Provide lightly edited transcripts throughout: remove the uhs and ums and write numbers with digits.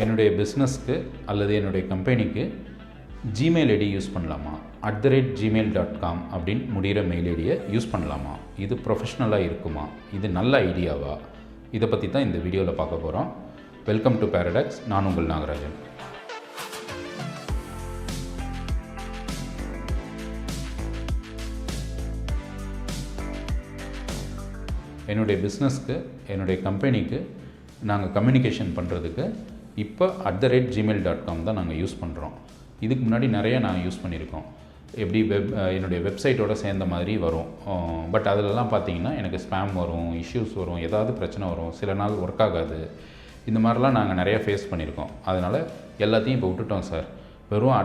என்னுடைய பிஸ்னஸ்க்கு அல்லது என்னுடைய கம்பெனிக்கு ஜிமெயில் ஐடி யூஸ் பண்ணலாமா, @gmail.com அப்படின்னு முடிகிற மெயில் ஐடியை யூஸ் பண்ணலாமா, இது ப்ரொஃபஷ்னலாக இருக்குமா, இது நல்ல ஐடியாவா, இதை பற்றி தான் இந்த வீடியோவில் பார்க்க போகிறோம். Welcome to paradox. நான் உங்கள் நாகராஜன். என்னுடைய பிஸ்னஸ்க்கு என்னுடைய கம்பெனிக்கு நாங்கள் கம்யூனிகேஷன் பண்ணுறதுக்கு இப்போ @gmail.com தான் நாங்கள் யூஸ் பண்ணுறோம். இதுக்கு முன்னாடி நிறைய நாங்கள் யூஸ் பண்ணியிருக்கோம். எப்படி என்னுடைய வெப்சைட்டோடு சேர்ந்த மாதிரி வரும். பட் அதிலலாம் பார்த்தீங்கன்னா எனக்கு ஸ்பேம் வரும், இஷ்யூஸ் வரும், ஏதாவது பிரச்சனை வரும், சில நாள் ஒர்க் ஆகாது. இந்த மாதிரிலாம் நாங்கள் நிறையா ஃபேஸ் பண்ணியிருக்கோம். அதனால் எல்லாத்தையும் இப்போ விட்டுட்டோம் சார், வெறும்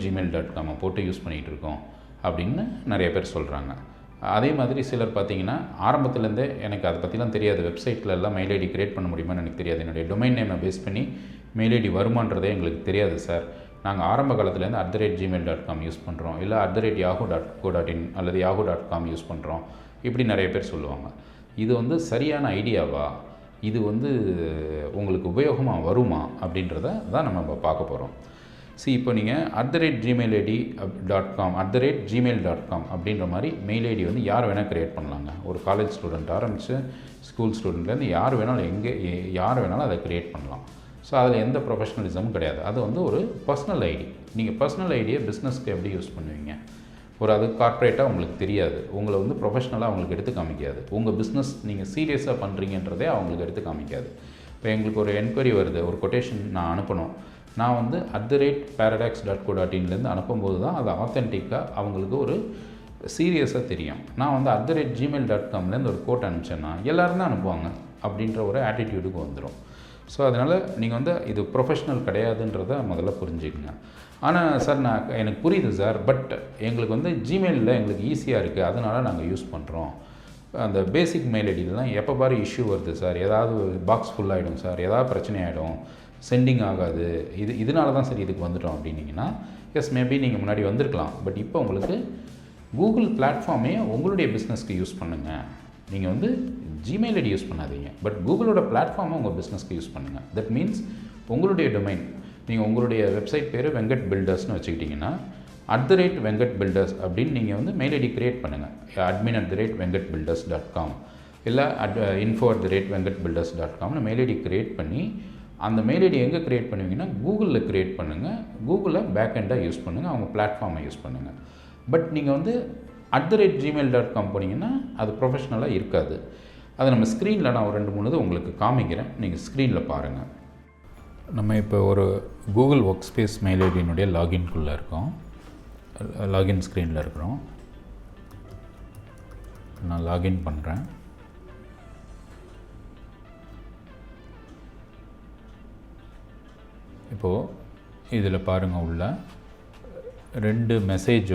@gmail.com போட்டு யூஸ் பண்ணிகிட்டு இருக்கோம் அப்படின்னு நிறைய பேர் சொல்கிறாங்க. அதே மாதிரி சிலர் பார்த்தீங்கன்னா ஆரம்பத்துலேருந்தே எனக்கு அதை பற்றிலாம் தெரியாது, வெப்சைட்டில் எல்லாம் மெயில் ஐடி க்ரியேட் பண்ண முடியுமான்னு எனக்கு தெரியாது, என்னுடைய டொமைன் நேமை பேஸ் பண்ணி மெயில் ஐடி வருமானதே எங்களுக்கு தெரியாது சார், நாங்கள் ஆரம்ப காலத்துலேருந்து @gmail.com யூஸ் பண்ணுறோம், இல்லை @yahoo.co.in அல்லது yahoo.com யூஸ் பண்ணுறோம், இப்படி நிறைய பேர் சொல்லுவாங்க. இது சரியான ஐடியாவா, இது உங்களுக்கு உபயோகமாக வருமா அப்படின்றத தான் நம்ம பார்க்க போகிறோம். இப்போ நீங்கள் @gmail.com @gmail.com அப்படின்ற மாதிரி மெயில் ஐடி யார் வேணால் க்ரியேட் பண்ணலாங்க. ஒரு காலேஜ் ஸ்டூடெண்ட் ஆரம்பித்து ஸ்கூல் ஸ்டூடெண்ட்லேருந்து யார் வேணாலும் யார் வேணாலும் அதை க்ரியேட் பண்ணலாம். ஸோ அதில் எந்த ப்ரொஃபஷனலிசமும் கிடையாது. அது ஒரு பர்சனல் ஐடி. நீங்கள் பர்சனல் ஐடியை பிஸ்னஸ்க்கு எப்படி யூஸ் பண்ணுவீங்க? அது கார்ப்பரேட்டாக உங்களுக்கு தெரியாது, உங்களை ப்ரொஃபஷ்னலாக அவங்களுக்கு எடுத்து காமிக்காது, உங்கள் பிஸ்னஸ் நீங்கள் சீரியஸாக பண்ணுறீங்கன்றதே அவங்களுக்கு எடுத்து காமிக்காது. இப்போ எங்களுக்கு ஒரு என்கொயரி வருது, ஒரு கொட்டேஷன் நான் அனுப்பணும், நான் @paradox.co.in அனுப்பும்போது தான் அது ஆத்தென்டிக்காக அவங்களுக்கு ஒரு சீரியஸாக தெரியும். நான் @gmail.com ஒரு கோட் அனுப்பிச்சேன்னா எல்லோரும் தான் அனுப்புவாங்க அப்படின்ற ஒரு ஆட்டிடியூடுக்கு வந்துடும். ஸோ அதனால் நீங்கள் இது ப்ரொஃபஷ்னல் கிடையாதுன்றத முதல்ல புரிஞ்சுக்கங்க. ஆனால் சார் எனக்கு புரியுது சார், பட் எங்களுக்கு ஜிமெயிலில் எங்களுக்கு ஈஸியாக இருக்குது, அதனால் நாங்கள் யூஸ் பண்ணுறோம். அந்த பேசிக் மெயில் ஐடியிலலாம் எப்போ பாரு இஷ்யூ வருது சார், ஏதாவது பாக்ஸ் ஃபுல் ஆகிடும் சார், ஏதாவது பிரச்சனை ஆகிடும், சென்டிங் ஆகாது, இதனால தான் சரி இதுக்கு வந்துட்டோம் அப்படின்னீங்கன்னா எஸ் மேபி நீங்கள் முன்னாடி வந்திருக்கலாம். பட் இப்போ உங்களுக்கு கூகுள் பிளாட்ஃபார்மே உங்களுடைய பிஸ்னஸ்க்கு யூஸ் பண்ணுங்கள். நீங்கள் ஜிமெயில் ஐடி யூஸ் பண்ணாதீங்க, பட் கூகுளோட பிளாட்ஃபார்மை உங்கள் பிஸ்னஸ்க்கு யூஸ் பண்ணுங்கள். தட் மீன்ஸ் உங்களுடைய டொமைன், நீங்கள் உங்களுடைய வெப்சைட் பேர் வெங்கட் பில்டர்ஸ்னு வச்சுக்கிட்டிங்கன்னா @வெங்கட் பில்டர்ஸ் அப்படின்னு நீங்கள் மெயில் ஐடி க்ரியேட் பண்ணுங்கள். admin@vengatbuilders.com இல்லை info@vengatbuilders.comனு மெயில் ஐடி க்ரியேட் பண்ணி அந்த மெயில் ஐடி எங்கே க்ரியேட் பண்ணுவீங்கன்னா கூகுளில் க்ரியேட் பண்ணுங்கள். கூகுளில் பேக் எண்டாக யூஸ் பண்ணுங்கள், அவங்க பிளாட்ஃபார்மை யூஸ் பண்ணுங்கள். பட் நீங்கள் @gmail.com போனீங்கன்னா அது ப்ரொஃபஷ்னலாக இருக்காது. அதை நம்ம ஸ்க்ரீனில் நான் ஒரு 2-3 இது உங்களுக்கு காமிக்கிறேன், நீங்கள் ஸ்க்ரீனில் பாருங்கள். நம்ம இப்போ ஒரு கூகுள் ஒர்க் ஸ்பேஸ் மெயில் ஐடியினுடைய லாகின்குள்ளே இருக்கோம், லாகின் ஸ்க்ரீனில் இருக்கிறோம். நான் லாகின் பண்ணுறேன். இப்போது இதில் பாருங்கள், உள்ள 2 மெசேஜ்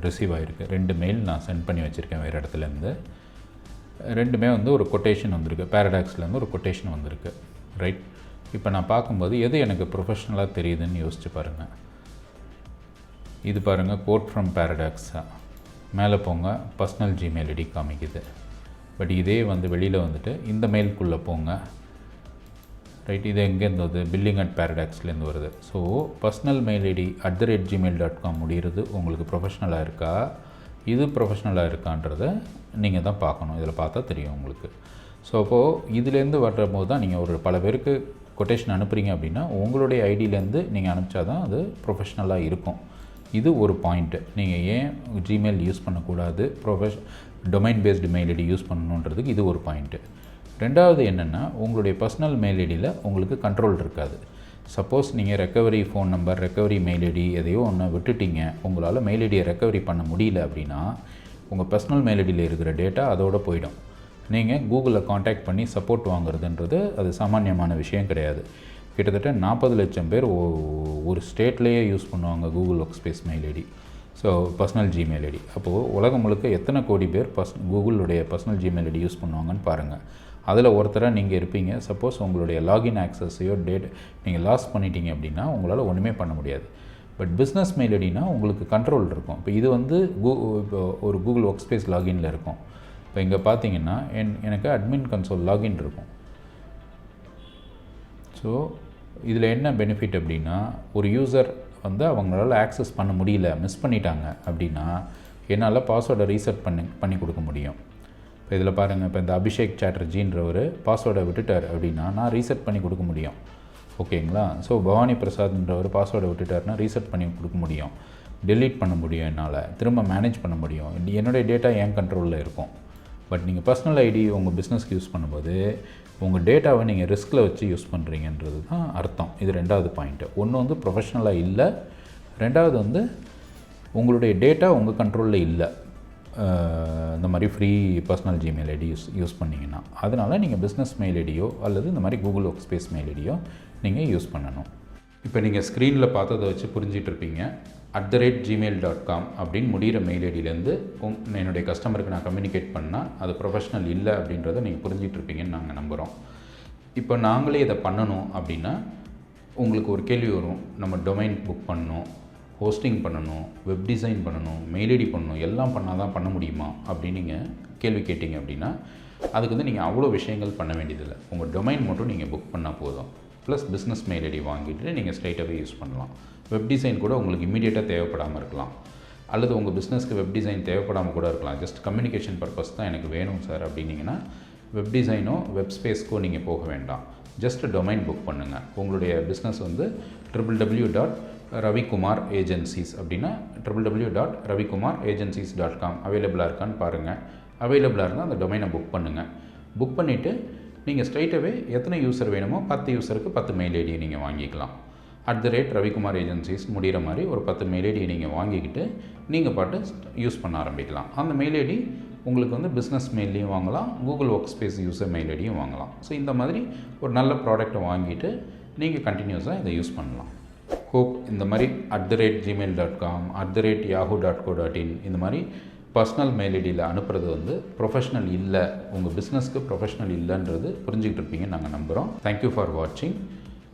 ரிசீவ் ஆகிருக்கு, 2 மெயில் நான் சென்ட் பண்ணி வச்சுருக்கேன் வேறு இடத்துலேருந்து. ரெண்டுமே ஒரு கொட்டேஷன் வந்திருக்கு, பேரடாக்ஸ்லேருந்து ஒரு கொட்டேஷன் வந்திருக்கு. ரைட், இப்போ நான் பார்க்கும்போது எது எனக்கு ப்ரொஃபஷ்னலாக தெரியுதுன்னு யோசிச்சு பாருங்கள். இது பாருங்கள், கோட் ஃப்ரம் பேரடாக்ஸாக மேலே போங்க, பர்சனல் ஜிமெயில் ஐடி காமிக்குது. பட் இதே வெளியில் இந்த மெயிலுக்குள்ளே போங்க. ரைட், இது எங்கேருந்து வருது? billing@paradox வருது. So personal mail ID @gmail.com முடிகிறது உங்களுக்கு ப்ரொஃபஷ்னலாக இருக்கா, இது ப்ரொஃபஷ்னலாக இருக்கான்றதை நீங்கள் தான் பார்க்கணும். இதில் பார்த்தா தெரியும் உங்களுக்கு. ஸோ அப்போது இதுலேருந்து வரும்போது தான் நீங்கள் பல பேருக்கு கொட்டேஷன் அனுப்புகிறீங்க அப்படின்னா உங்களுடைய ஐடியிலேருந்து நீங்கள் அனுப்பிச்சா தான் அது ப்ரொஃபஷ்னலாக இருக்கும். இது ஒரு பாயிண்ட்டு. நீங்கள் ஏன் ஜிமெயில் யூஸ் பண்ணக்கூடாது, domain based mail ID use பண்ணணுன்றதுக்கு இது ஒரு பாயிண்ட்டு. ரெண்டாவது என்னென்னா, உங்களுடைய பர்சனல் மெயில் ஐடியில் உங்களுக்கு கண்ட்ரோல் இருக்காது. சப்போஸ் நீங்கள் recovery phone number, recovery mail ID எதையோ ஒன்று விட்டுட்டீங்க, உங்களால் மெயில் ஐடியை ரெக்கவரி பண்ண முடியல அப்படின்னா உங்கள் பர்சனல் மெயில் ஐடியில் இருக்கிற டேட்டா அதோடு போயிடும். நீங்கள் கூகுளில் காண்டாக்ட் பண்ணி சப்போர்ட் வாங்குறதுன்றது அது சாமானியமான விஷயம் கிடையாது. கிட்டத்தட்ட 40 லட்சம் பேர் ஒரு ஸ்டேட்லேயே யூஸ் பண்ணுவாங்க Google work space mail ID, so personal Gmail ID. அப்போது உலகம் முழுக்க எத்தனை கோடி பேர் கூகுளுடைய பர்சனல் ஜிமெயில் ஐடி யூஸ் பண்ணுவாங்கன்னு பாருங்கள். அதில் ஒருத்தராக நீங்கள் இருப்பீங்க. சப்போஸ் உங்களுடைய லாகின் ஆக்சஸையோ நீங்கள் லாஸ் பண்ணிட்டீங்க அப்படின்னா உங்களால் ஒன்றுமே பண்ண முடியாது. பட் பிஸ்னஸ் மெயில் ஐடினா உங்களுக்கு கண்ட்ரோல் இருக்கும். இப்போ இது இப்போ ஒரு கூகுள் ஒர்க் ஸ்பேஸ் லாகின்ல இருக்கும். இப்போ இங்கே பார்த்தீங்கன்னா எனக்கு அட்மின் கன்சோல் லாகின் இருக்கும். ஸோ இதில் என்ன பெனிஃபிட் அப்படின்னா, ஒரு யூசர் வந்து அவங்களால ஆக்சஸ் பண்ண முடியல, மிஸ் பண்ணிட்டாங்க அப்படின்னா என்னால் பாஸ்வேர்டை ரீசெட் பண்ணி கொடுக்க முடியும். இப்போ இதில் பாருங்கள், இப்போ இந்த அபிஷேக் சாட்டர்ஜின்றவர் பாஸ்வேர்டை விட்டுட்டார் அப்படின்னா நான் ரீசெட் பண்ணி கொடுக்க முடியும். ஓகேங்களா? ஸோ பவானி பிரசாத்ன்றவர் பாஸ்வேர்டை விட்டுட்டார்னா ரீசெட் பண்ணி கொடுக்க முடியும், டெலீட் பண்ண முடியும், என்னால் திரும்ப மேனேஜ் பண்ண முடியும். என்னுடைய டேட்டா என் கண்ட்ரோலில் இருக்கும். பட் நீங்கள் பர்சனல் ஐடி உங்கள் பிஸ்னஸ்க்கு யூஸ் பண்ணும்போது உங்கள் டேட்டாவை நீங்கள் ரிஸ்கில் வச்சு யூஸ் பண்ணுறீங்கன்றது தான் அர்த்தம். இது ரெண்டாவது பாயிண்ட்டு. ஒன்று வந்து ப்ரொஃபஷ்னலாக இல்லை, ரெண்டாவது வந்து உங்களுடைய டேட்டா உங்கள் கண்ட்ரோலில் இல்லை. இந்த மாதிரி free personal Gmail ID use பண்ணிங்கன்னா அதனால் நீங்கள் பிஸ்னஸ் மெயில் ஐடியோ அல்லது இந்த மாதிரி கூகுள் ஒர்க் ஸ்பேஸ் மெயில் ஐடியோ நீங்கள் யூஸ் பண்ணணும். இப்போ நீங்கள் ஸ்க்ரீனில் பார்த்ததை வச்சு புரிஞ்சிட்ருப்பீங்க. @gmail.com அப்படின்னு முடிகிற மெயில் ஐடியிலேருந்து என்னுடைய கஸ்டமருக்கு நான் கம்யூனிகேட் பண்ணால் அது ப்ரொஃபஷ்னல் இல்லை அப்படின்றத நீங்கள் புரிஞ்சிட்ருப்பீங்கன்னு நாங்கள் நம்புகிறோம். இப்போ நாங்களே இதை பண்ணணும் அப்படின்னா உங்களுக்கு ஒரு கேள்வி வரும், நம்ம டொமைன் புக் பண்ணணும், ஹோஸ்டிங் பண்ணணும், வெப் டிசைன் பண்ணணும், மெயில் ஐடி பண்ணணும், எல்லாம் பண்ணால் தான் பண்ண முடியுமா அப்படின்னு நீங்கள் கேள்வி கேட்டிங்க அப்படின்னா அதுக்கு வந்து நீங்கள் அவ்வளோ விஷயங்கள் பண்ண வேண்டியதில்லை. உங்கள் டொமைன் மட்டும் நீங்கள் புக் பண்ணால் போதும். ப்ளஸ் பிஸ்னஸ் மெயில் ஐடி வாங்கிட்டு நீங்கள் ஸ்ட்ரைட்டாகவே யூஸ் பண்ணலாம். வெப் டிசைன் கூட உங்களுக்கு இமீடியட்டாக தேவைப்படாமல் இருக்கலாம், அல்லது உங்கள் பிஸ்னஸ்க்கு வெப் டிசைன் தேவைப்படாமல் கூட இருக்கலாம். ஜஸ்ட் கம்யூனிகேஷன் பர்பஸ் தான் எனக்கு வேணும் சார் அப்படின்னீங்கன்னா வெப் டிசைனோ வெப் ஸ்பேஸ்க்கோ நீங்கள் போக வேண்டாம். ஜஸ்ட் டொமைன் புக் பண்ணுங்கள். உங்களுடைய பிஸ்னஸ் வந்து www.ravikumaragencies அப்படின்னா www.ravikumaragencies.com அவைலபிளாக இருக்கான்னு பாருங்கள். அவைலபிளாக இருந்தால் அந்த டொமைனை புக் பண்ணுங்கள். புக் பண்ணிவிட்டு நீங்கள் ஸ்ட்ரைட்டாகவே எத்தனை யூசர் வேணுமோ 10 யூசருக்கு 10 மெயில் ஐடியை நீங்கள் வாங்கிக்கலாம். @ravikumaragencies முடிகிற மாதிரி ஒரு 10 மெயில் ஐடியை நீங்கள் வாங்கிக்கிட்டு நீங்கள் பாட்டு யூஸ் பண்ண ஆரம்பிக்கலாம். அந்த மெயில் ஐடி உங்களுக்கு வந்து பிஸ்னஸ் மெயிலையும் வாங்கலாம், Google work space user mail ஐடியும் வாங்கலாம். ஸோ இந்த மாதிரி ஒரு நல்ல ப்ராடக்ட்டை வாங்கிட்டு நீங்கள் கண்டினியூஸாக இதை யூஸ் பண்ணலாம். ஹோப் இந்த மாதிரி @gmail.com @yahoo.co.in இந்த மாதிரி பர்சனல் மெயில் ஐடியில் அனுப்புறது வந்து ப்ரொஃபஷ்னல் இல்லை, உங்கள் பிஸ்னஸ்க்கு ப்ரொஃபஷ்னல் இல்லைன்றது புரிஞ்சுக்கிட்டு இருப்பீங்கன்னு நாங்கள் நம்புகிறோம். தேங்க்யூ ஃபார் வாட்சிங்.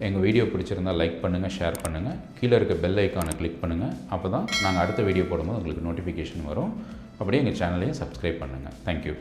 எங்கள் வீடியோ பிடிச்சிருந்தால் லைக் பண்ணுங்கள், ஷேர் பண்ணுங்கள், கீழே இருக்க பெல் ஐக்கானை கிளிக் பண்ணுங்கள். அப்போ தான் நாங்கள் அடுத்த வீடியோ போடும்போது உங்களுக்கு நோட்டிஃபிகேஷன் வரும். அப்படியே எங்கள் சேனலையும் சப்ஸ்கிரைப் பண்ணுங்கள். தேங்க்யூ.